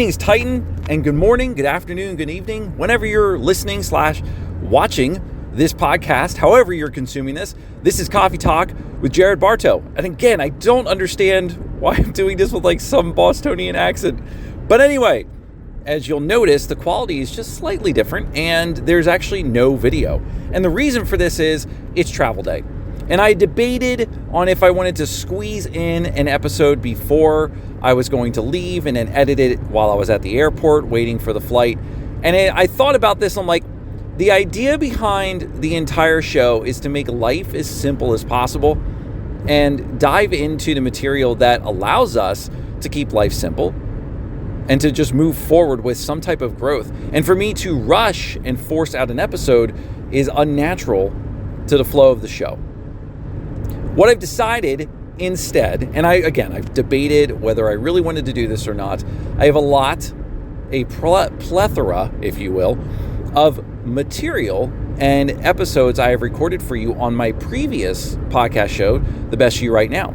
Greetings, Titan, and good morning, good afternoon, good evening, whenever you're listening / watching this podcast, however you're consuming this. This is Coffee Talk with Jared Bartow. And again, I don't understand why I'm doing this with like some Bostonian accent. But anyway, as you'll notice, the quality is just slightly different and there's actually no video. And the reason for this is it's travel day. And I debated on if I wanted to squeeze in an episode before I was going to leave and then edit it while I was at the airport waiting for the flight. And I thought about this. I'm like, the idea behind the entire show is to make life as simple as possible and dive into the material that allows us to keep life simple and to just move forward with some type of growth. And for me to rush and force out an episode is unnatural to the flow of the show. What I've decided instead, and I've debated whether I really wanted to do this or not. I have a plethora, if you will, of material and episodes I have recorded for you on my previous podcast show, The Best You Right Now.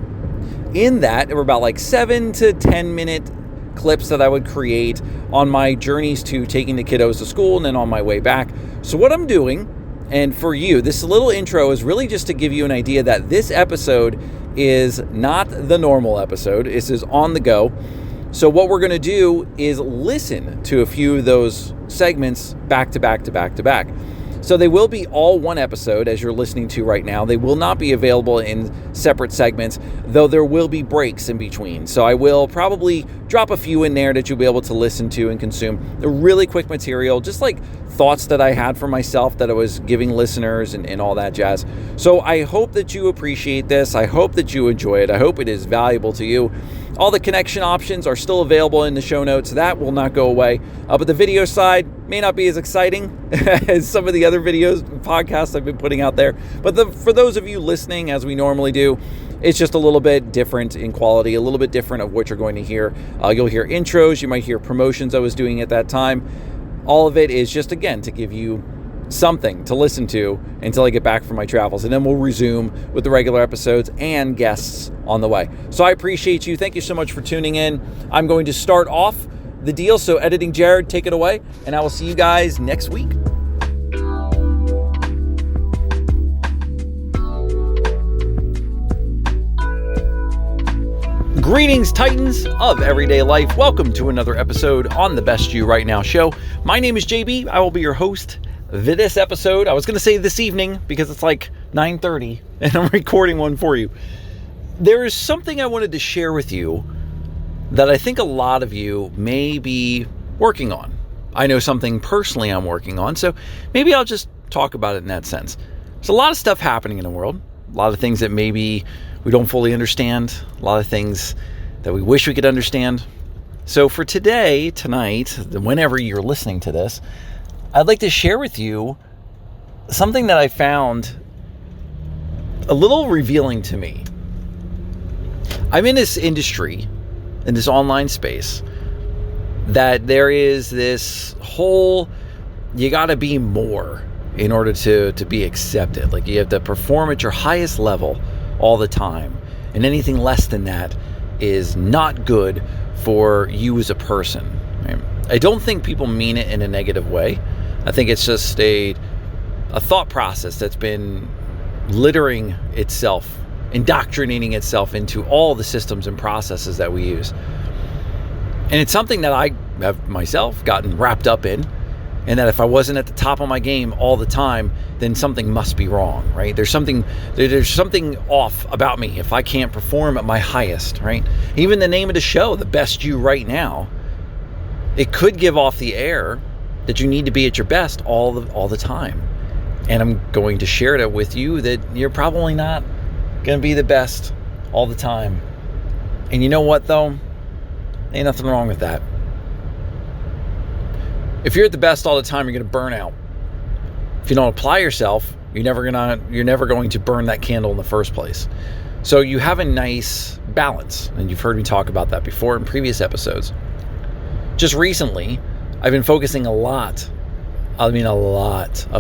In that, there were about like 7 to 10 minute clips that I would create on my journeys to taking the kiddos to school and then on my way back. So what I'm doing, and for you, this little intro is really just to give you an idea that this episode is not the normal episode. This is on the go. So what we're going to do is listen to a few of those segments back to back to back to back. So they will be all one episode as you're listening to right now. They will not be available in separate segments, though there will be breaks in between. So I will probably drop a few in there that you'll be able to listen to and consume. The really quick material, just like thoughts that I had for myself that I was giving listeners and all that jazz. So I hope that you appreciate this. I hope that you enjoy it. I hope it is valuable to you. All the connection options are still available in the show notes. That will not go away. But the video side may not be as exciting as some of the other videos, podcasts I've been putting out there. But for those of you listening, as we normally do, it's just a little bit different in quality, a little bit different of what you're going to hear. You'll hear intros. You might hear promotions I was doing at that time. All of it is just, again, to give you something to listen to until I get back from my travels. And then we'll resume with the regular episodes and guests on the way. So I appreciate you. Thank you so much for tuning in. I'm going to start off the deal. So editing Jared, take it away. And I will see you guys next week. Greetings, Titans of everyday life. Welcome to another episode on the Best You Right Now show. My name is JB. I will be your host this episode. I was going to say this evening because it's like 9:30 and I'm recording one for you. There is something I wanted to share with you that I think a lot of you may be working on. I know something personally I'm working on, so maybe I'll just talk about it in that sense. There's a lot of stuff happening in the world, a lot of things that maybe we don't fully understand, a lot of things that we wish we could understand. So for tonight, whenever you're listening to this, I'd like to share with you something that I found a little revealing to me. I'm in this industry, in this online space, that there is this whole, you gotta be more in order to be accepted. Like you have to perform at your highest level all the time. And anything less than that is not good for you as a person. Right? I don't think people mean it in a negative way. I think it's just a thought process that's been littering itself, indoctrinating itself into all the systems and processes that we use. And it's something that I have myself gotten wrapped up in, and that if I wasn't at the top of my game all the time, then something must be wrong, right? There's something off about me if I can't perform at my highest, right? Even the name of the show, The Best You Right Now, it could give off the air that you need to be at your best all the time. And I'm going to share that with you that you're probably not going to be the best all the time. And you know what, though? Ain't nothing wrong with that. If you're at the best all the time, you're going to burn out. If you don't apply yourself, you're never going to burn that candle in the first place. So you have a nice balance, and you've heard me talk about that before in previous episodes. Just recently, I've been focusing a lot of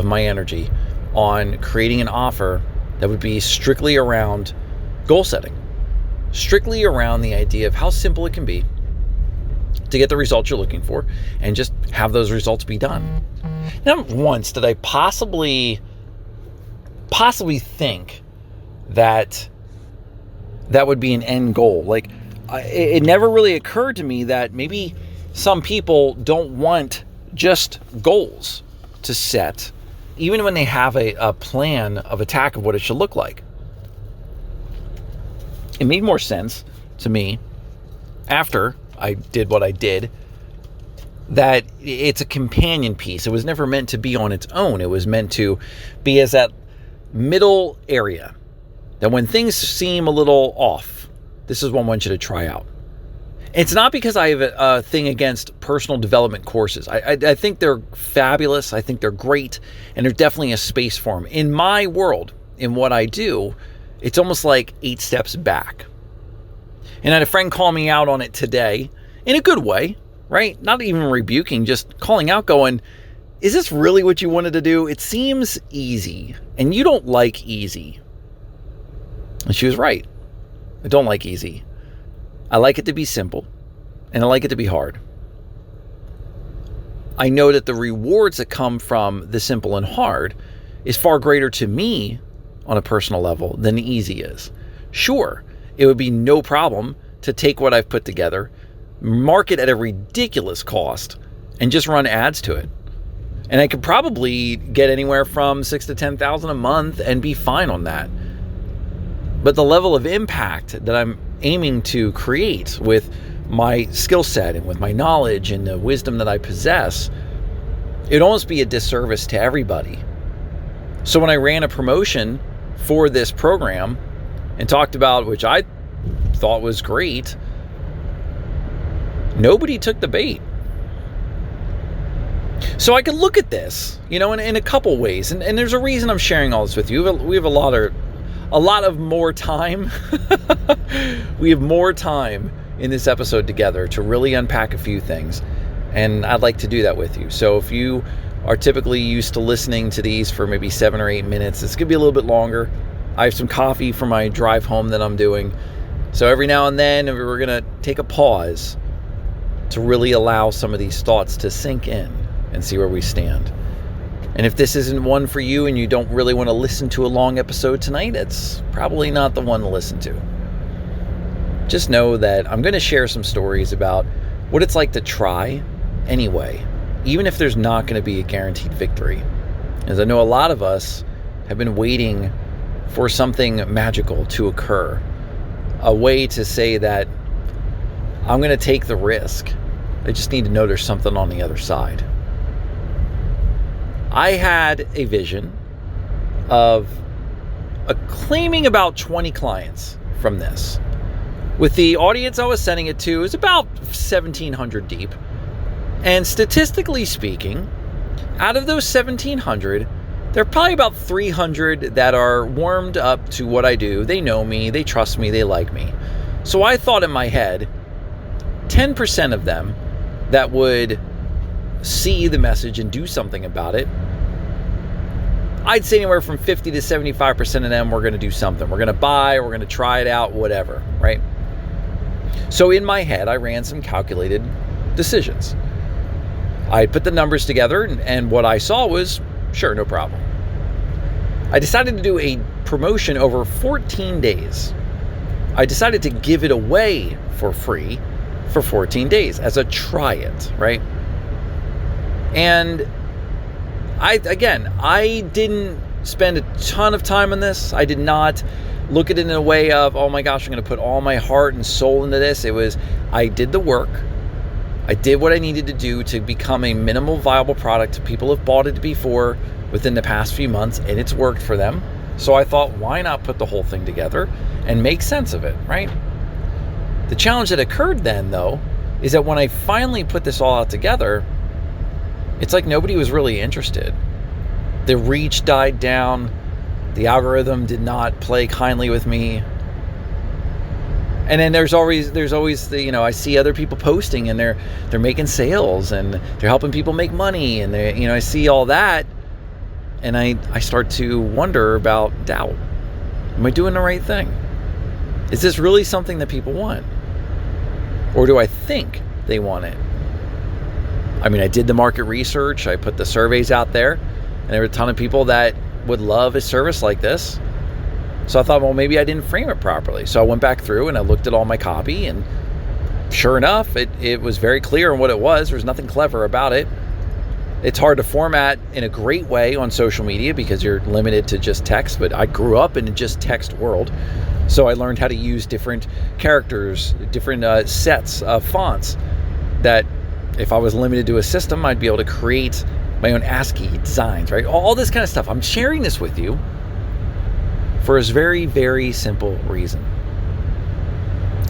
my energy on creating an offer that would be strictly around goal setting, strictly around the idea of how simple it can be to get the results you're looking for and just have those results be done. Not once did I possibly think that would be an end goal. Like, it never really occurred to me that maybe some people don't want just goals to set, even when they have a plan of attack of what it should look like. It made more sense to me after I did what I did that it's a companion piece. It was never meant to be on its own. It was meant to be as that middle area that when things seem a little off, this is one I want you to try out. It's not because I have a thing against personal development courses. I think they're fabulous. I think they're great. And there's definitely a space for them. In my world, in what I do, it's almost like 8 steps back. And I had a friend call me out on it today in a good way, right? Not even rebuking, just calling out going, is this really what you wanted to do? It seems easy, and you don't like easy. And she was right. I don't like easy. I like it to be simple, and I like it to be hard. I know that the rewards that come from the simple and hard is far greater to me on a personal level than the easy is. Sure, it would be no problem to take what I've put together, market at a ridiculous cost, and just run ads to it. And I could probably get anywhere from $6,000 to $10,000 a month and be fine on that. But the level of impact that I'm aiming to create with my skill set and with my knowledge and the wisdom that I possess, it'd almost be a disservice to everybody. So when I ran a promotion for this program and talked about, which I thought was great, nobody took the bait. So I could look at this, in a couple ways. And there's a reason I'm sharing all this with you. We have a lot of more time. We have more time in this episode together to really unpack a few things. And I'd like to do that with you. So if you are typically used to listening to these for maybe 7 or 8 minutes, it's going to be a little bit longer. I have some coffee for my drive home that I'm doing. So every now and then we're going to take a pause to really allow some of these thoughts to sink in and see where we stand. And if this isn't one for you and you don't really want to listen to a long episode tonight, it's probably not the one to listen to. Just know that I'm going to share some stories about what it's like to try anyway, even if there's not going to be a guaranteed victory. As I know a lot of us have been waiting for something magical to occur, a way to say that I'm going to take the risk. I just need to know there's something on the other side. I had a vision of claiming about 20 clients from this. With the audience I was sending it to, it was about 1,700 deep. And statistically speaking, out of those 1,700, there are probably about 300 that are warmed up to what I do. They know me, they trust me, they like me. So I thought in my head, 10% of them that would see the message and do something about it, I'd say anywhere from 50 to 75% of them were going to do something. We're going to buy, we're going to try it out, whatever, right? So in my head, I ran some calculated decisions. I put the numbers together, and what I saw was, sure, no problem. I decided to do a promotion over 14 days. I decided to give it away for free for 14 days as a try it, right? And I didn't spend a ton of time on this. I did not look at it in a way of, oh my gosh, I'm going to put all my heart and soul into this. It was, I did the work. I did what I needed to do to become a minimal viable product. People have bought it before within the past few months, and it's worked for them. So I thought, why not put the whole thing together and make sense of it, right? The challenge that occurred then, though, is that when I finally put this all out together, it's like nobody was really interested. The reach died down. The algorithm did not play kindly with me. And then there's always the, I see other people posting and they're making sales and they're helping people make money, and I see all that, and I start to wonder about doubt. Am I doing the right thing? Is this really something that people want? Or do I think they want it. I mean, I did the market research, I put the surveys out there, and there were a ton of people that would love a service like this. So I thought, well, maybe I didn't frame it properly. So I went back through and I looked at all my copy, and sure enough, it was very clear on what it was. There's nothing clever about it. It's hard to format in a great way on social media because you're limited to just text, but I grew up in a just text world. So I learned how to use different characters, different sets of fonts that if I was limited to a system, I'd be able to create my own ASCII designs, right? All this kind of stuff. I'm sharing this with you for a very, very simple reason.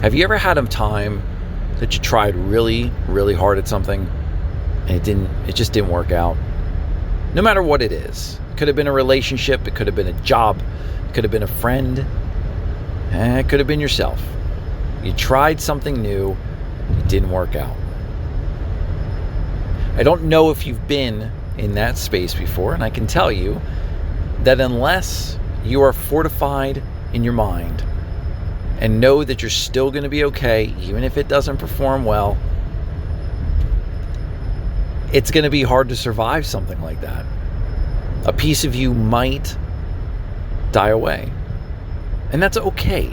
Have you ever had a time that you tried really, really hard at something and it just didn't work out? No matter what it is. It could have been a relationship, it could have been a job, it could have been a friend, it could have been yourself. You tried something new, it didn't work out. I don't know if you've been in that space before, and I can tell you that unless you are fortified in your mind and know that you're still going to be okay, even if it doesn't perform well, it's going to be hard to survive something like that. A piece of you might die away, and that's okay.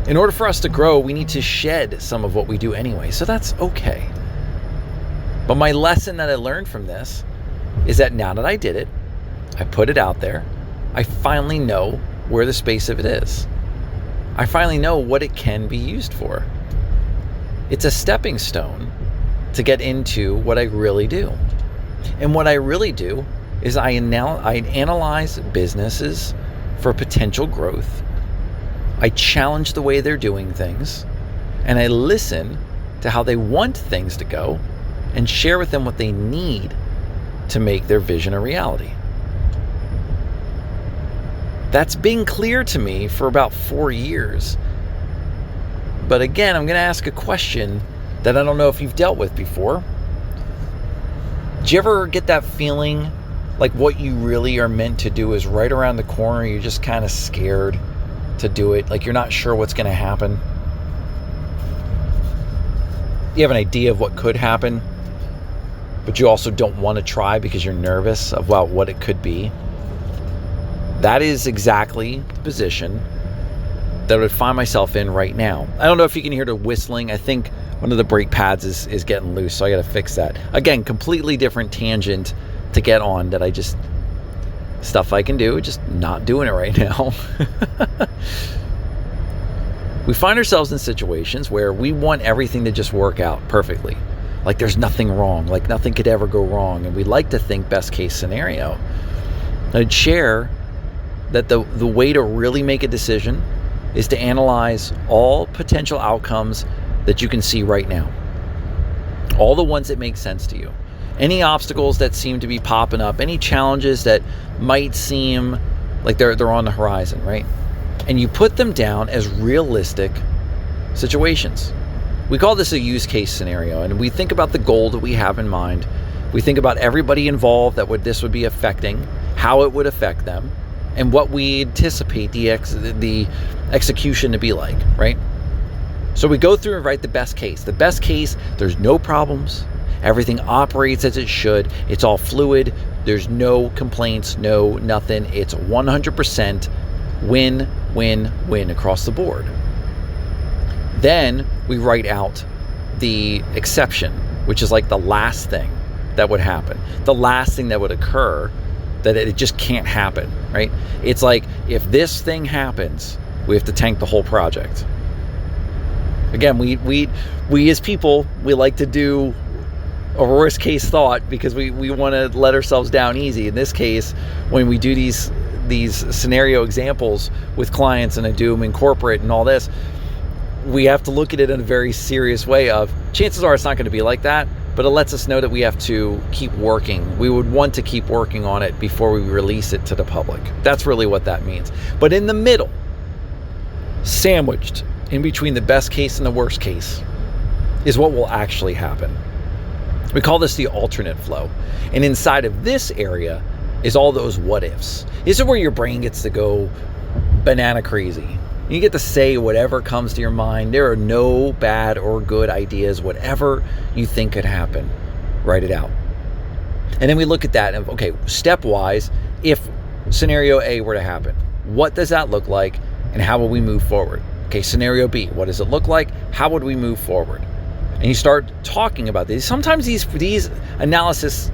In order for us to grow, we need to shed some of what we do anyway, so that's okay. But my lesson that I learned from this is that now that I did it, I put it out there, I finally know where the space of it is. I finally know what it can be used for. It's a stepping stone to get into what I really do. And what I really do is I analyze businesses for potential growth. I challenge the way they're doing things, and I listen to how they want things to go and share with them what they need to make their vision a reality. That's been clear to me for about 4 years. But again, I'm going to ask a question that I don't know if you've dealt with before. Do you ever get that feeling like what you really are meant to do is right around the corner? You're just kind of scared to do it. Like you're not sure what's going to happen. You have an idea of what could happen, but you also don't want to try because you're nervous about what it could be. That is exactly the position that I would find myself in right now. I don't know if you can hear the whistling. I think one of the brake pads is getting loose, so I got to fix that. Again, completely different tangent to get on that stuff I can do, just not doing it right now. We find ourselves in situations where we want everything to just work out perfectly. Like there's nothing wrong, like nothing could ever go wrong. And we like to think best case scenario. I'd share that the way to really make a decision is to analyze all potential outcomes that you can see right now. All the ones that make sense to you. Any obstacles that seem to be popping up, any challenges that might seem like they're on the horizon, right? And you put them down as realistic situations. We call this a use case scenario, and we think about the goal that we have in mind. We think about everybody involved that this would be affecting, how it would affect them, and what we anticipate the execution to be like, right? So we go through and write the best case. The best case, there's no problems. Everything operates as it should. It's all fluid. There's no complaints, no nothing. It's 100% win, win, win across the board. Then we write out the exception, which is like the last thing that would happen, the last thing that would occur, that it just can't happen, right? It's like, if this thing happens, we have to tank the whole project. Again, we as people, we like to do a worst case thought because we want to let ourselves down easy. In this case, when we do these scenario examples with clients, and I do them in corporate and all this, we have to look at it in a very serious way of, chances are it's not going to be like that, but it lets us know that we have to keep working. We would want to keep working on it before we release it to the public. That's really what that means. But in the middle, sandwiched in between the best case and the worst case, is what will actually happen. We call this the alternate flow. And inside of this area is all those what ifs. This is where your brain gets to go banana crazy. You get to say whatever comes to your mind. There are no bad or good ideas. Whatever you think could happen, write it out. And then we look at that and, okay, stepwise, if scenario A were to happen, what does that look like and how will we move forward? Okay, scenario B, what does it look like? How would we move forward? And you start talking about these. Sometimes these analysis,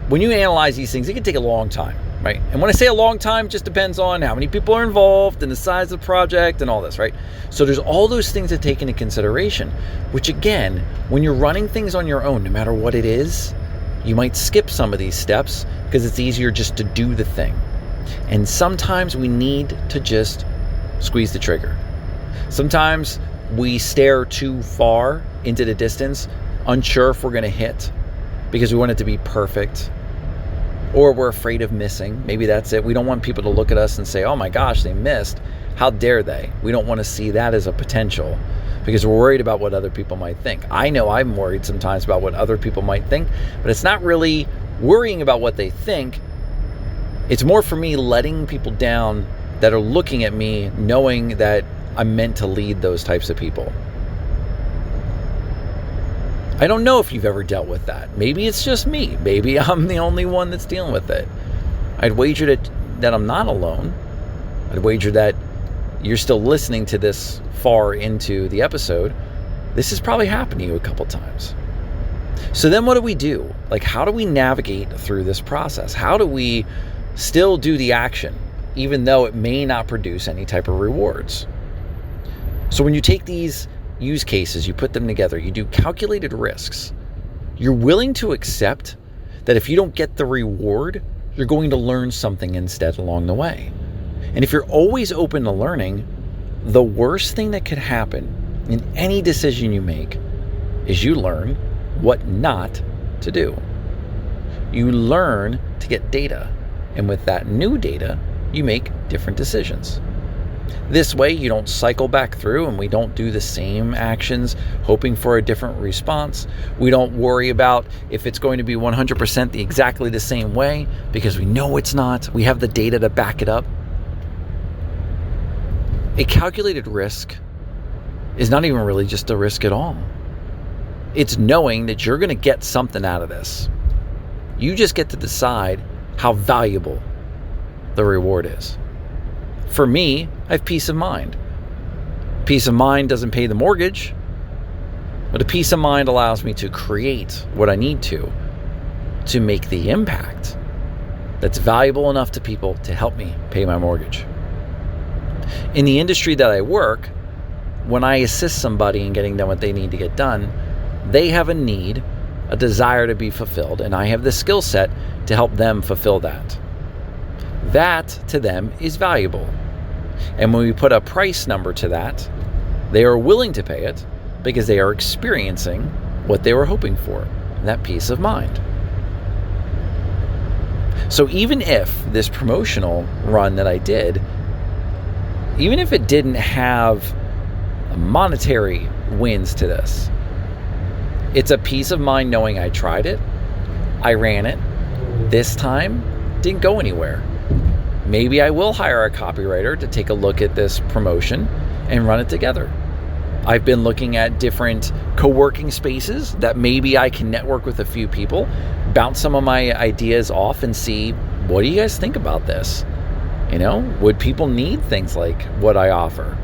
when you analyze these things, it can take a long time, right? And when I say a long time, it just depends on how many people are involved and the size of the project and all this, right? So there's all those things to take into consideration, which again, when you're running things on your own, no matter what it is, you might skip some of these steps because it's easier just to do the thing. And sometimes we need to just squeeze the trigger. Sometimes we stare too far into the distance, unsure if we're going to hit because we want it to be perfect, or we're afraid of missing. Maybe that's it. We don't want people to look at us and say, oh my gosh, they missed. How dare they? We don't want to see that as a potential because we're worried about what other people might think. I know I'm worried sometimes about what other people might think, but it's not really worrying about what they think. It's more for me letting people down that are looking at me knowing that I'm meant to lead those types of people. I don't know if you've ever dealt with that. Maybe it's just me. Maybe I'm the only one that's dealing with it. I'd wager that I'm not alone. I'd wager that you're still listening to this far into the episode. This has probably happened to you a couple times. So then what do we do? Like, how do we navigate through this process? How do we still do the action, even though it may not produce any type of rewards? So when you take these use cases, you put them together, you do calculated risks. You're willing to accept that if you don't get the reward, you're going to learn something instead along the way. And if you're always open to learning, the worst thing that could happen in any decision you make is you learn what not to do. You learn to get data. And with that new data, you make different decisions. This way, you don't cycle back through and we don't do the same actions hoping for a different response. We don't worry about if it's going to be 100% exactly the same way because we know it's not. We have the data to back it up. A calculated risk is not even really just a risk at all. It's knowing that you're going to get something out of this. You just get to decide how valuable the reward is. For me, I have peace of mind. Peace of mind doesn't pay the mortgage, but a peace of mind allows me to create what I need to make the impact that's valuable enough to people to help me pay my mortgage. In the industry that I work, when I assist somebody in getting done what they need to get done, they have a need, a desire to be fulfilled, and I have the skill set to help them fulfill that. That to them is valuable. And when we put a price number to that, they are willing to pay it because they are experiencing what they were hoping for, that peace of mind. So even if this promotional run that I did, even if it didn't have monetary wins to this, it's a peace of mind knowing I tried it, I ran it, this time didn't go anywhere. Maybe I will hire a copywriter to take a look at this promotion and run it together. I've been looking at different co-working spaces that maybe I can network with a few people, bounce some of my ideas off and see, what do you guys think about this? You know, would people need things like what I offer?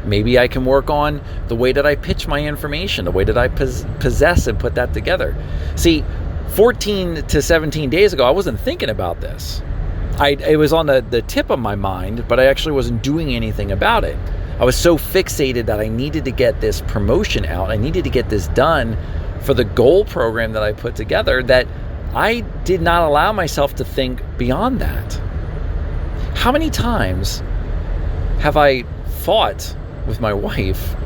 Maybe I can work on the way that I pitch my information, the way that I possess and put that together. See, 14 to 17 days ago, I wasn't thinking about this. It was on the tip of my mind, but I actually wasn't doing anything about it. I was so fixated that I needed to get this promotion out. I needed to get this done for the goal program that I put together that I did not allow myself to think beyond that. How many times have I fought with my wife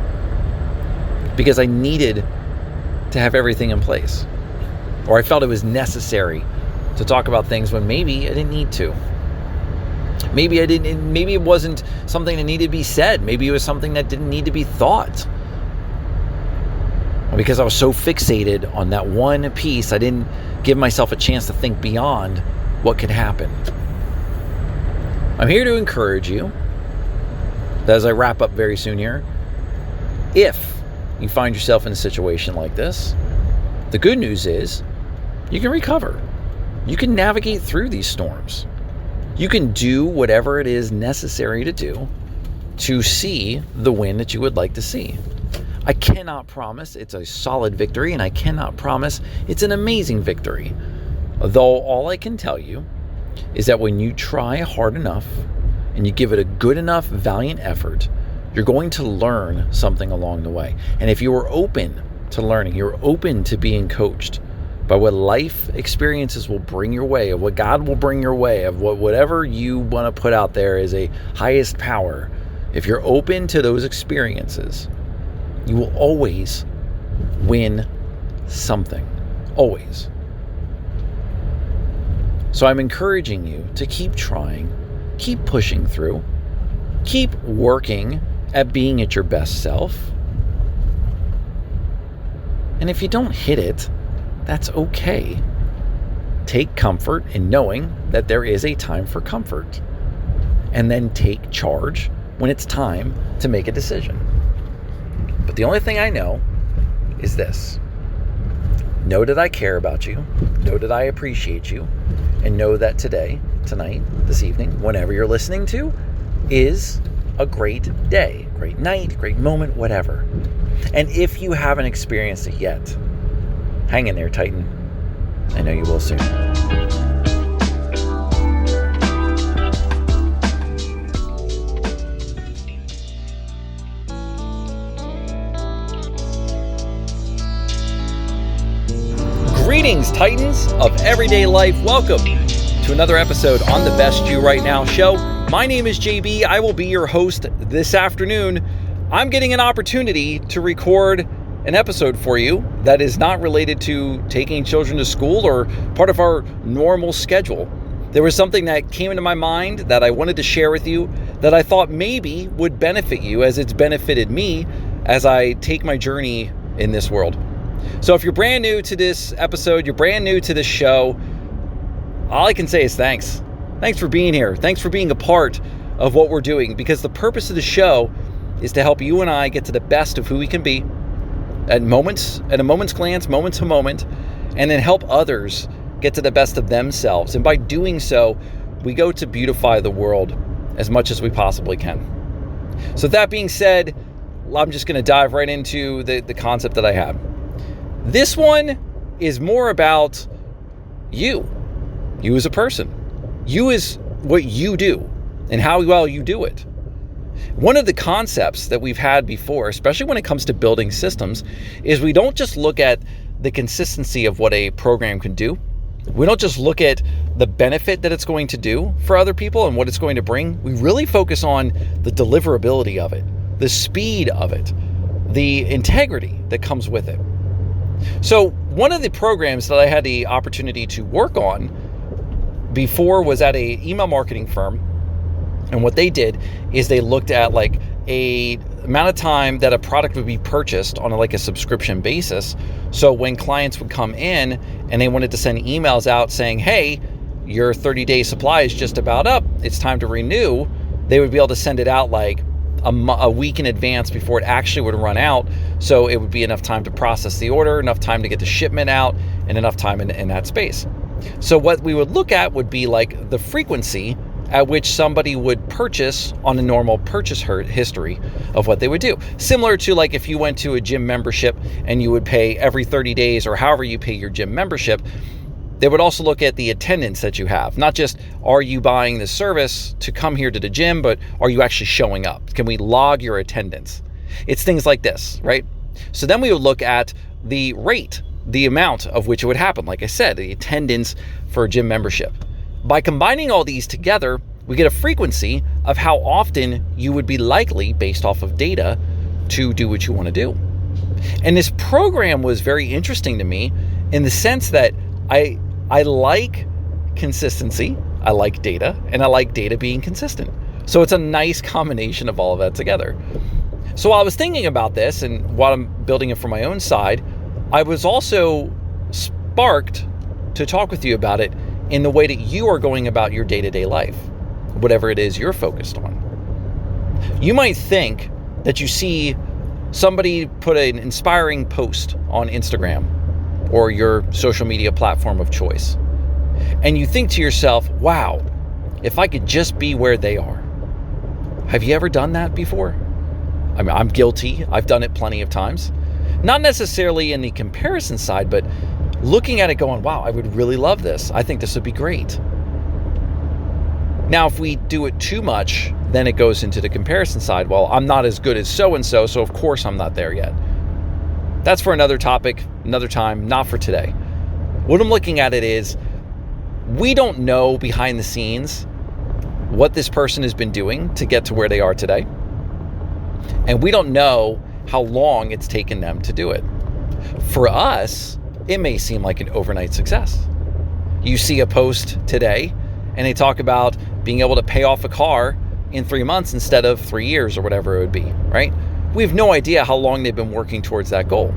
because I needed to have everything in place? Or I felt it was necessary to talk about things when maybe I didn't need to. Maybe it wasn't something that needed to be said. Maybe it was something that didn't need to be thought. Because I was so fixated on that one piece, I didn't give myself a chance to think beyond what could happen. I'm here to encourage you that as I wrap up very soon here, if you find yourself in a situation like this, the good news is you can recover. You can navigate through these storms. You can do whatever it is necessary to do to see the win that you would like to see. I cannot promise it's a solid victory, and I cannot promise it's an amazing victory. Though all I can tell you is that when you try hard enough and you give it a good enough, valiant effort, you're going to learn something along the way. And if you are open to learning, you're open to being coached by what life experiences will bring your way, of what God will bring your way, of whatever you want to put out there as a highest power, if you're open to those experiences, you will always win something. Always. So I'm encouraging you to keep trying, keep pushing through, keep working at being at your best self. And if you don't hit it, that's okay. Take comfort in knowing that there is a time for comfort. And then take charge when it's time to make a decision. But the only thing I know is this. Know that I care about you. Know that I appreciate you. And know that today, tonight, this evening, whenever you're listening to, is a great day, great night, great moment, whatever. And if you haven't experienced it yet, hang in there, Titan. I know you will soon. Greetings, Titans of everyday life. Welcome to another episode on the Best You Right Now show. My name is JB. I will be your host this afternoon. I'm getting an opportunity to record an episode for you that is not related to taking children to school or part of our normal schedule. There was something that came into my mind that I wanted to share with you that I thought maybe would benefit you as it's benefited me as I take my journey in this world. So if you're brand new to this episode, you're brand new to this show, all I can say is thanks. Thanks for being here. Thanks for being a part of what we're doing, because the purpose of the show is to help you and I get to the best of who we can be at a moment's glance, moment to moment, and then help others get to the best of themselves. And by doing so, we go to beautify the world as much as we possibly can. So that being said, I'm just going to dive right into the concept that I have. This one is more about you as a person, you is what you do and how well you do it. One of the concepts that we've had before, especially when it comes to building systems, is we don't just look at the consistency of what a program can do. We don't just look at the benefit that it's going to do for other people and what it's going to bring. We really focus on the deliverability of it, the speed of it, the integrity that comes with it. So one of the programs that I had the opportunity to work on before was at a email marketing firm. And what they did is they looked at like a amount of time that a product would be purchased on a subscription basis. So when clients would come in and they wanted to send emails out saying, hey, your 30-day supply is just about up, it's time to renew, they would be able to send it out like a week in advance before it actually would run out. So it would be enough time to process the order, enough time to get the shipment out, and enough time in that space. So what we would look at would be like the frequency at which somebody would purchase on a normal purchase history of what they would do. Similar to like if you went to a gym membership and you would pay every 30 days or however you pay your gym membership, they would also look at the attendance that you have. Not just are you buying the service to come here to the gym, but are you actually showing up? Can we log your attendance? It's things like this, right? So then we would look at the rate, the amount of which it would happen. Like I said, the attendance for a gym membership. By combining all these together, we get a frequency of how often you would be likely, based off of data, to do what you want to do. And this program was very interesting to me in the sense that I like consistency, I like data, and I like data being consistent. So it's a nice combination of all of that together. So while I was thinking about this and while I'm building it for my own side, I was also sparked to talk with you about it in the way that you are going about your day-to-day life, whatever it is you're focused on. You might think that you see somebody put an inspiring post on Instagram or your social media platform of choice, and you think to yourself, wow, if I could just be where they are. Have you ever done that before? I mean, I'm guilty. I've done it plenty of times. Not necessarily in the comparison side, but looking at it going, wow, I would really love this. I think this would be great. Now, if we do it too much, then it goes into the comparison side. Well, I'm not as good as so-and-so, so of course I'm not there yet. That's for another topic, another time, not for today. What I'm looking at it is, we don't know behind the scenes what this person has been doing to get to where they are today. And we don't know how long it's taken them to do it. For us, it may seem like an overnight success. You see a post today and they talk about being able to pay off a car in 3 months instead of 3 years or whatever it would be, right? We have no idea how long they've been working towards that goal.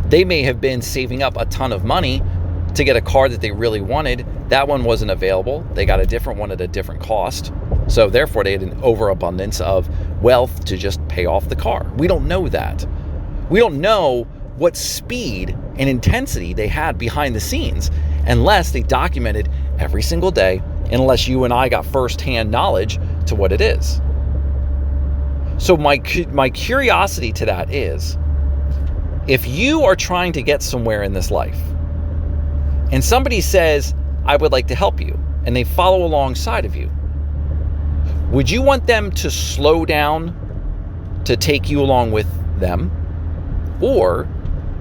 They may have been saving up a ton of money to get a car that they really wanted. That one wasn't available. They got a different one at a different cost. So therefore they had an overabundance of wealth to just pay off the car. We don't know that. We don't know what speed and intensity they had behind the scenes unless they documented every single day, unless you and I got firsthand knowledge to what it is. So my curiosity to that is, if you are trying to get somewhere in this life and somebody says, I would like to help you, and they follow alongside of you, would you want them to slow down to take you along with them? Or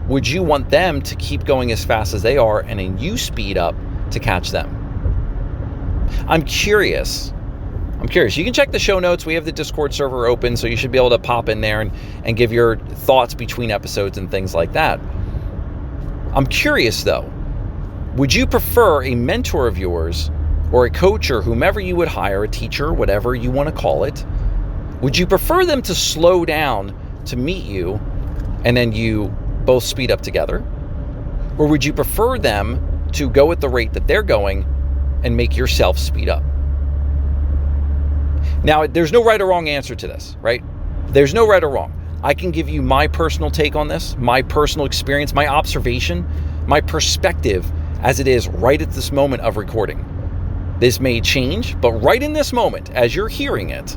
would you want them to keep going as fast as they are and then you speed up to catch them? I'm curious. You can check the show notes. We have the Discord server open, so you should be able to pop in there and give your thoughts between episodes and things like that. I'm curious though, would you prefer a mentor of yours or a coach or whomever you would hire, a teacher, whatever you want to call it, would you prefer them to slow down to meet you and then you both speed up together? Or would you prefer them to go at the rate that they're going and make yourself speed up? Now, there's no right or wrong answer to this, right? There's no right or wrong. I can give you my personal take on this, my personal experience, my observation, my perspective as it is right at this moment of recording. This may change, but right in this moment, as you're hearing it,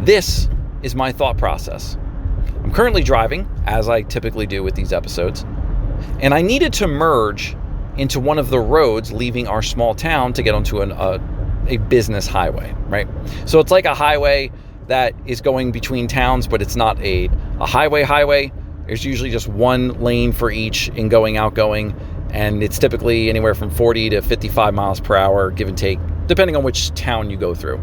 this is my thought process. I'm currently driving, as I typically do with these episodes, and I needed to merge into one of the roads leaving our small town to get onto a business highway, right? So it's like a highway that is going between towns, but it's not a highway. There's usually just one lane for each ingoing, outgoing, and it's typically anywhere from 40 to 55 miles per hour, give and take, depending on which town you go through.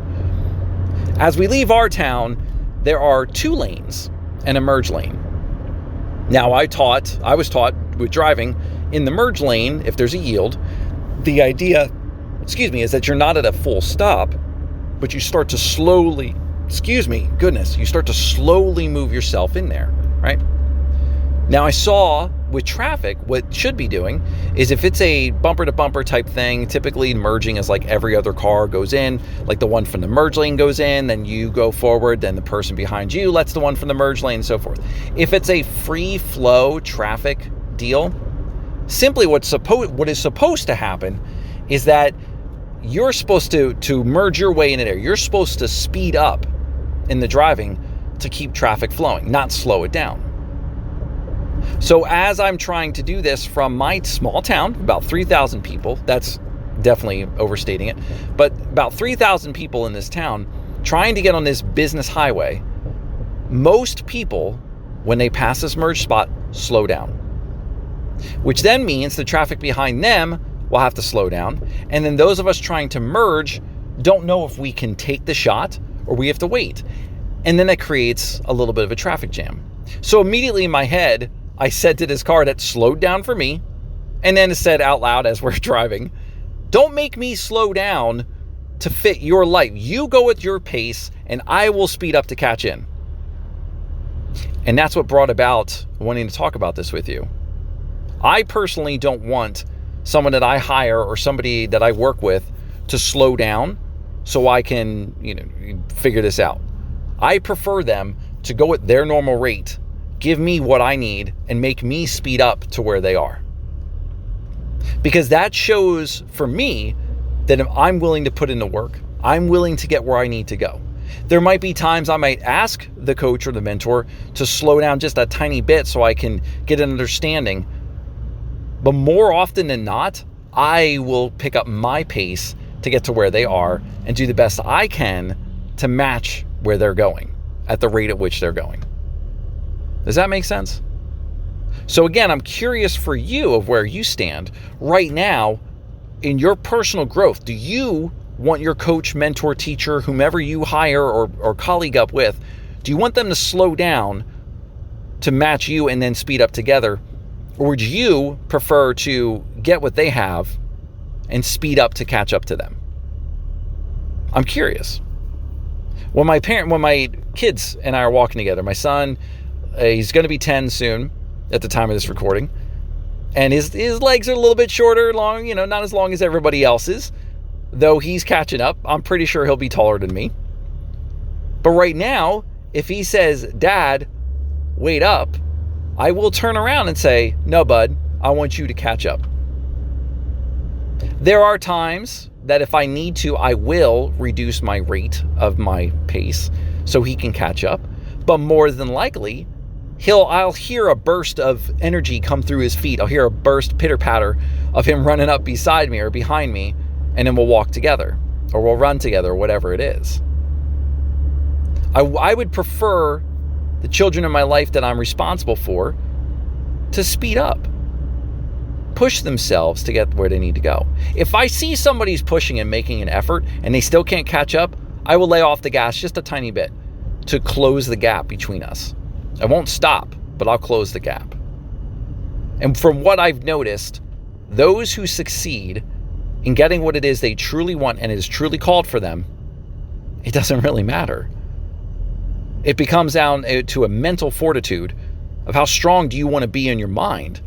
As we leave our town, there are 2 lanes and a merge lane. Now, I was taught with driving in the merge lane, if there's a yield, the idea, is that you're not at a full stop, but you start to slowly, you start to slowly move yourself in there, right? Now, I saw with traffic, what should be doing is if it's a bumper to bumper type thing, typically merging is like every other car goes in, like the one from the merge lane goes in, then you go forward, then the person behind you lets the one from the merge lane and so forth. If it's a free flow traffic deal, simply what is supposed to happen is that you're supposed to merge your way in there. You're supposed to speed up in the driving to keep traffic flowing, not slow it down. So as I'm trying to do this from my small town, about 3,000 people, that's definitely overstating it, but about 3,000 people in this town trying to get on this business highway, most people, when they pass this merge spot, slow down. Which then means the traffic behind them will have to slow down. And then those of us trying to merge don't know if we can take the shot or we have to wait. And then that creates a little bit of a traffic jam. So immediately in my head, I said to this car that slowed down for me, and then said out loud as we're driving, don't make me slow down to fit your life. You go at your pace and I will speed up to catch in. And that's what brought about wanting to talk about this with you. I personally don't want someone that I hire or somebody that I work with to slow down so I can, figure this out. I prefer them to go at their normal rate, give me what I need, and make me speed up to where they are. Because that shows for me that I'm willing to put in the work. I'm willing to get where I need to go. There might be times I might ask the coach or the mentor to slow down just a tiny bit so I can get an understanding. But more often than not, I will pick up my pace to get to where they are and do the best I can to match where they're going at the rate at which they're going. Does that make sense? So again, I'm curious for you of where you stand right now in your personal growth. Do you want your coach, mentor, teacher, whomever you hire or colleague up with, do you want them to slow down to match you and then speed up together? Or would you prefer to get what they have and speed up to catch up to them? I'm curious. When my kids and I are walking together, my son, he's going to be 10 soon at the time of this recording, and his legs are a little bit shorter, long, not as long as everybody else's, though he's catching up. I'm pretty sure he'll be taller than me. But right now, if he says, "Dad, wait up," I will turn around and say, "No, bud, I want you to catch up." There are times that if I need to, I will reduce my rate of my pace so he can catch up. But more than likely, I'll hear a burst of energy come through his feet. I'll hear a burst pitter-patter of him running up beside me or behind me, and then we'll walk together or we'll run together, whatever it is. I would prefer the children in my life that I'm responsible for to speed up, push themselves to get where they need to go. If I see somebody's pushing and making an effort and they still can't catch up, I will lay off the gas just a tiny bit to close the gap between us. I won't stop, but I'll close the gap. And from what I've noticed, those who succeed in getting what it is they truly want and is truly called for them, it doesn't really matter. It becomes down to a mental fortitude of how strong do you want to be in your mind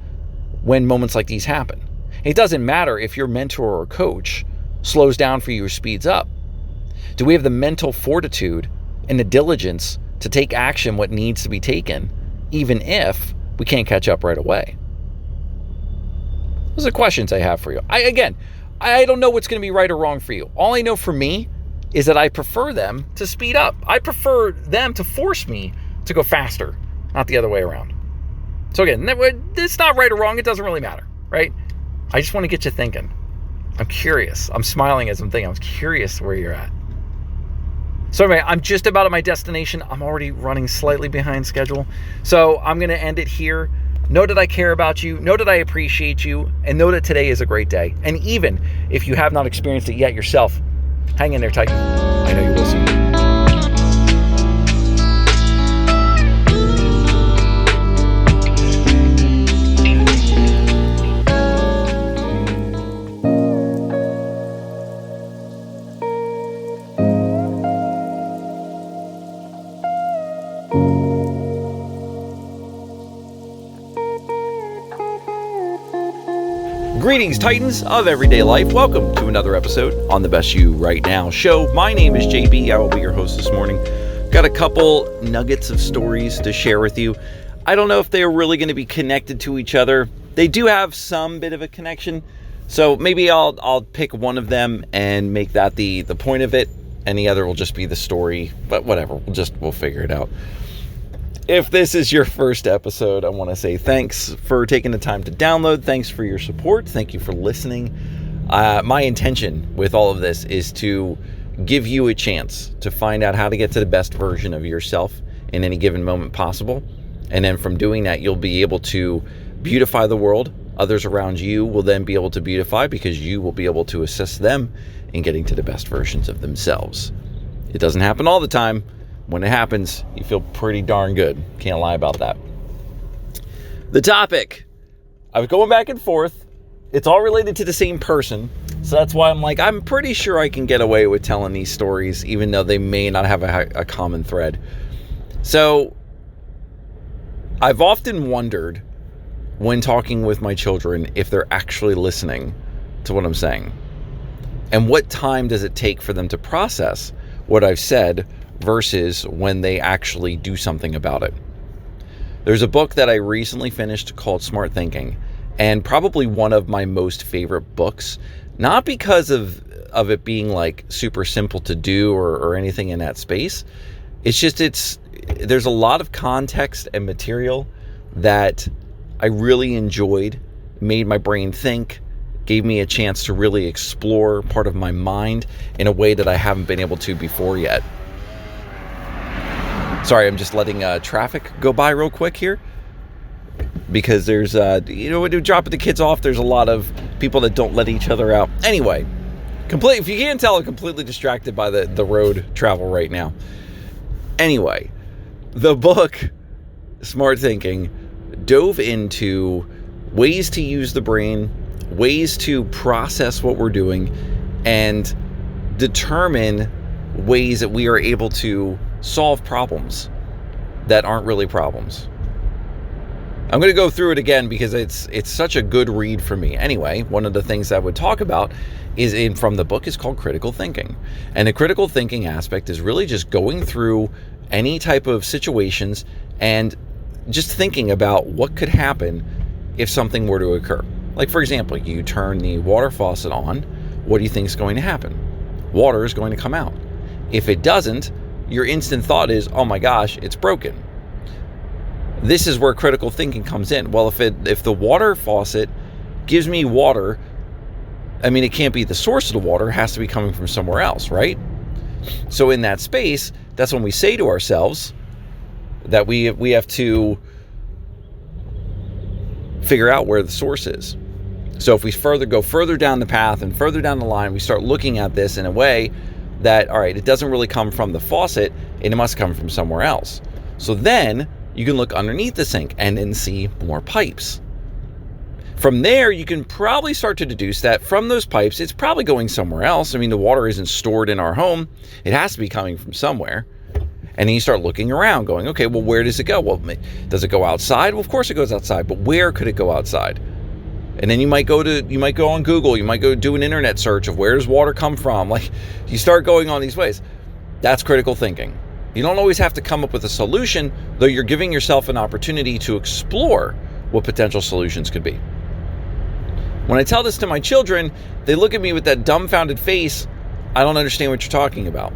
when moments like these happen. It doesn't matter if your mentor or coach slows down for you or speeds up. Do we have the mental fortitude and the diligence to take action what needs to be taken, even if we can't catch up right away? Those are questions I have for you. I don't know what's going to be right or wrong for you. All I know for me is that I prefer them to speed up. I prefer them to force me to go faster, not the other way around. So again, it's not right or wrong. It doesn't really matter, right? I just want to get you thinking. I'm curious. I'm smiling as I'm thinking. I'm curious where you're at. So anyway, I'm just about at my destination. I'm already running slightly behind schedule. So I'm going to end it here. Know that I care about you. Know that I appreciate you. And know that today is a great day. And even if you have not experienced it yet yourself, hang in there, Titan. I know you will soon. Greetings, Titans of everyday life. Welcome to another episode on the Best You Right Now show. My name is JB. I will be your host this morning. Got a couple nuggets of stories to share with you. I don't know if they're really going to be connected to each other. They do have some bit of a connection, so maybe I'll pick one of them and make that the point of it, and the other will just be the story. But whatever, we'll figure it out. If this is your first episode, I want to say thanks for taking the time to download. Thanks for your support. Thank you for listening. My intention with all of this is to give you a chance to find out how to get to the best version of yourself in any given moment possible. And then from doing that, you'll be able to beautify the world. Others around you will then be able to beautify because you will be able to assist them in getting to the best versions of themselves. It doesn't happen all the time. When it happens, you feel pretty darn good. Can't lie about that. The topic. I was going back and forth. It's all related to the same person. So that's why I'm pretty sure I can get away with telling these stories, even though they may not have a common thread. So I've often wondered when talking with my children if they're actually listening to what I'm saying. And what time does it take for them to process what I've said versus when they actually do something about it. There's a book that I recently finished called Smart Thinking, and probably one of my most favorite books, not because of it being like super simple to do or anything in that space. It's just, there's a lot of context and material that I really enjoyed, made my brain think, gave me a chance to really explore part of my mind in a way that I haven't been able to before yet. Sorry, I'm just letting traffic go by real quick here, because there's, when you're dropping the kids off, there's a lot of people that don't let each other out. Anyway, if you can't tell, I'm completely distracted by the road travel right now. Anyway, the book, Smart Thinking, dove into ways to use the brain, ways to process what we're doing, and determine ways that we are able to solve problems that aren't really problems. I'm going to go through it again because it's such a good read for me. Anyway, one of the things I would talk about from the book is called critical thinking. And the critical thinking aspect is really just going through any type of situations and just thinking about what could happen if something were to occur. Like, for example, you turn the water faucet on. What do you think is going to happen? Water is going to come out. If it doesn't, your instant thought is, oh my gosh, it's broken. This is where critical thinking comes in. Well, if the water faucet gives me water, I mean, it can't be the source of the water. It has to be coming from somewhere else, right? So in that space, that's when we say to ourselves that we have to figure out where the source is. So if we go further down the path and further down the line, we start looking at this in a way that, all right, it doesn't really come from the faucet, and it must come from somewhere else. So then you can look underneath the sink and then see more pipes. From there, you can probably start to deduce that from those pipes, it's probably going somewhere else. I mean, the water isn't stored in our home. It has to be coming from somewhere. And then you start looking around going, okay, well, where does it go? Well, does it go outside? Well, of course it goes outside, but where could it go outside? And then you might go on Google, you might go do an internet search of where does water come from? Like, you start going on these ways. That's critical thinking. You don't always have to come up with a solution, though you're giving yourself an opportunity to explore what potential solutions could be. When I tell this to my children, they look at me with that dumbfounded face. I don't understand what you're talking about.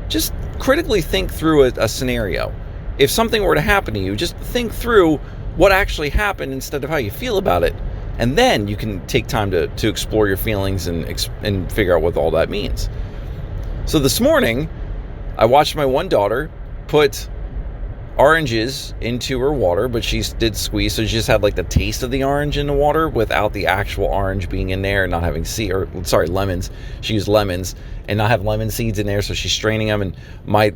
Just critically think through a scenario. If something were to happen to you, just think through what actually happened instead of how you feel about it. And then you can take time to explore your feelings and figure out what all that means. So this morning, I watched my one daughter put oranges into her water, but she did squeeze, so she just had like the taste of the orange in the water without the actual orange being in there and not having lemons. She used lemons and not have lemon seeds in there, so she's straining them. And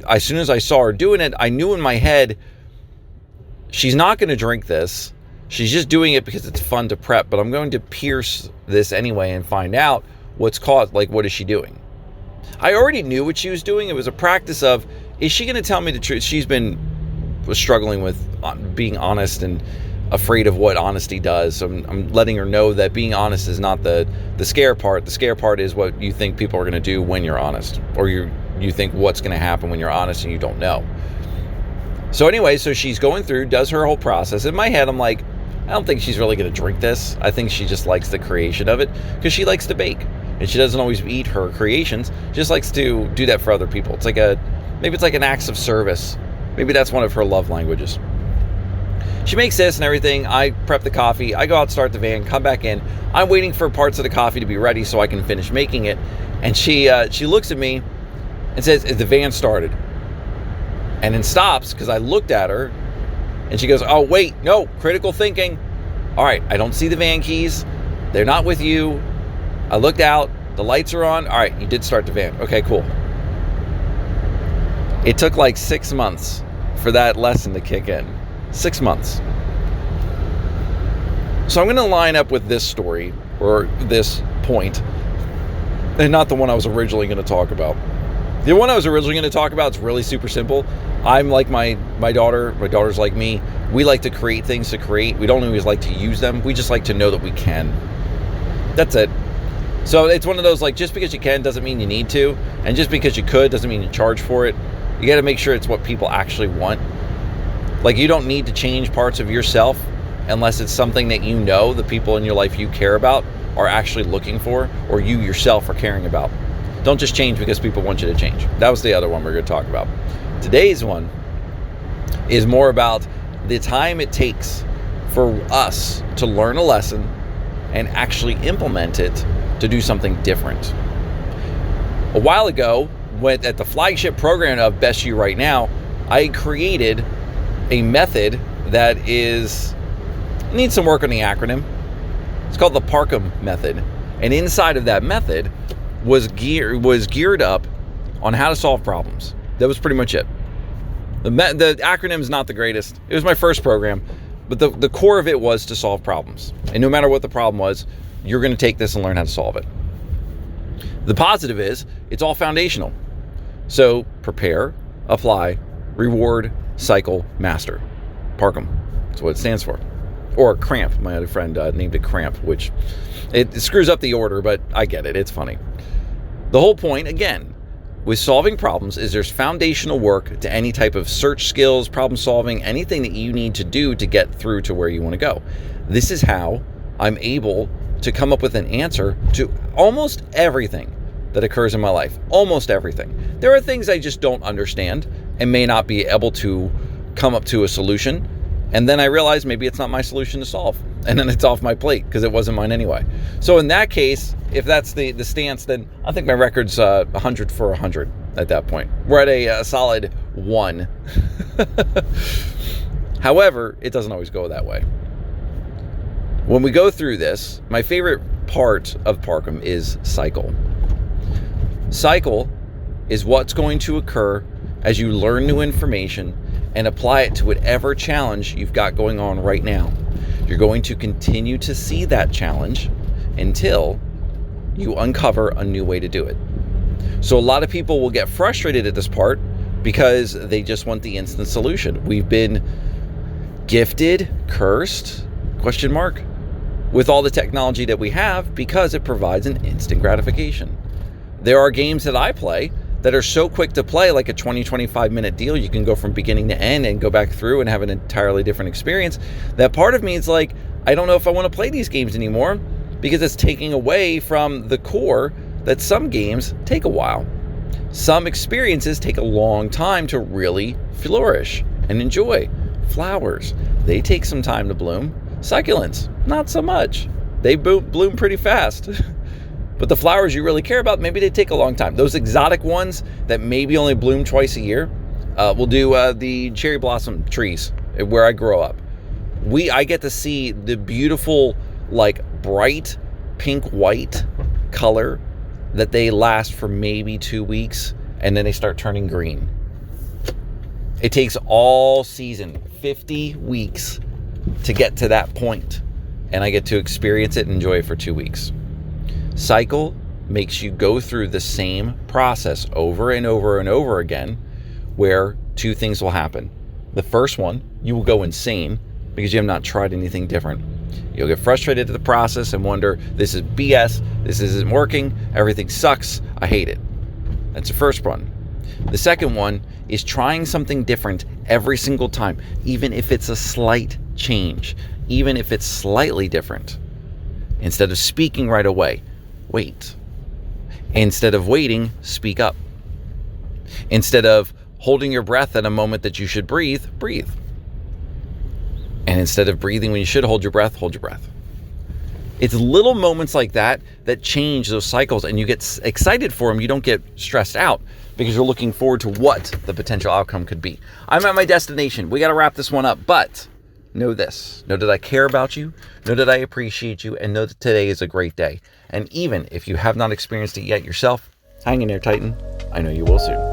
as soon as I saw her doing it, I knew in my head, she's not going to drink this. She's just doing it because it's fun to prep, but I'm going to pierce this anyway and find out what's caused, like, what is she doing? I already knew what she was doing. It was a practice of, is she going to tell me the truth? She's been struggling with being honest and afraid of what honesty does. So I'm letting her know that being honest is not the scare part. The scare part is what you think people are going to do when you're honest, or you think what's going to happen when you're honest and you don't know. So anyway, so she's going through, does her whole process. In my head, I'm like, I don't think she's really going to drink this. I think she just likes the creation of it because she likes to bake. And she doesn't always eat her creations. She just likes to do that for other people. It's like maybe it's like an acts of service. Maybe that's one of her love languages. She makes this and everything. I prep the coffee. I go out, start the van, come back in. I'm waiting for parts of the coffee to be ready so I can finish making it. And she looks at me and says, "Is the van started?" And then stops because I looked at her. And she goes, "Oh, wait, no, critical thinking. All right, I don't see the van keys. They're not with you. I looked out. The lights are on. All right, you did start the van. Okay, cool." It took like 6 months for that lesson to kick in. 6 months. So I'm going to line up with this story, or this point, and not the one I was originally going to talk about. The one I was originally going to talk about is really super simple. I'm like my daughter. My daughter's like me. We like to create things to create. We don't always like to use them. We just like to know that we can. That's it. So it's one of those, like, just because you can doesn't mean you need to. And just because you could doesn't mean you charge for it. You got to make sure it's what people actually want. Like, you don't need to change parts of yourself unless it's something that you know the people in your life you care about are actually looking for, or you yourself are caring about. Don't just change because people want you to change. That was the other one we're going to talk about. Today's one is more about the time it takes for us to learn a lesson and actually implement it to do something different. A while ago, at the flagship program of Best You Right Now, I created a method that needs some work on the acronym. It's called the Parkham method. And inside of that method was geared up on how to solve problems. That was pretty much it. The acronym is not the greatest. It was my first program, but the core of it was to solve problems. And no matter what the problem was, you're going to take this and learn how to solve it. The positive is it's all foundational. So prepare, apply, reward, cycle, master. Parkham. That's what it stands for. Or cramp. My other friend named it cramp, which it screws up the order, but I get it. It's funny. The whole point, again, with solving problems is there's foundational work to any type of search skills, problem solving, anything that you need to do to get through to where you want to go. This is how I'm able to come up with an answer to almost everything that occurs in my life. Almost everything. There are things I just don't understand and may not be able to come up to a solution. And then I realize maybe it's not my solution to solve. And then it's off my plate because it wasn't mine anyway. So in that case, if that's the stance, then I think my record's 100 for 100 at that point. We're at a solid 1. However, it doesn't always go that way. When we go through this, my favorite part of Parkham is cycle. Cycle is what's going to occur as you learn new information and apply it to whatever challenge you've got going on right now. You're going to continue to see that challenge until you uncover a new way to do it. So a lot of people will get frustrated at this part because they just want the instant solution. We've been gifted, cursed, with all the technology that we have because it provides an instant gratification. There are games that I play that are so quick to play, like a 20-25 minute deal. You can go from beginning to end and go back through and have an entirely different experience. That part of me is like, I don't know if I want to play these games anymore because it's taking away from the core that some games take a while. Some experiences take a long time to really flourish and enjoy. Flowers, they take some time to bloom. Succulents, not so much. They bloom pretty fast. But the flowers you really care about, maybe they take a long time. Those exotic ones that maybe only bloom twice a year, we'll do the cherry blossom trees where I grow up. I get to see the beautiful, like bright pink-white color that they last for maybe 2 weeks, and then they start turning green. It takes all season, 50 weeks, to get to that point, and I get to experience it and enjoy it for 2 weeks. Cycle makes you go through the same process over and over and over again, where two things will happen. The first one, you will go insane because you have not tried anything different. You'll get frustrated at the process and wonder, this is BS, this isn't working, everything sucks, I hate it. That's the first one. The second one is trying something different every single time, even if it's a slight change, even if it's slightly different. Instead of speaking right away, wait. Instead of waiting, speak up. Instead of holding your breath at a moment that you should breathe, breathe. And instead of breathing when you should hold your breath, hold your breath. It's little moments like that that change those cycles, and you get excited for them. You don't get stressed out because you're looking forward to what the potential outcome could be. I'm at my destination. We got to wrap this one up, but know this. Know that I care about you. Know that I appreciate you, and know that today is a great day. And even if you have not experienced it yet yourself, hang in there, Titan. I know you will soon.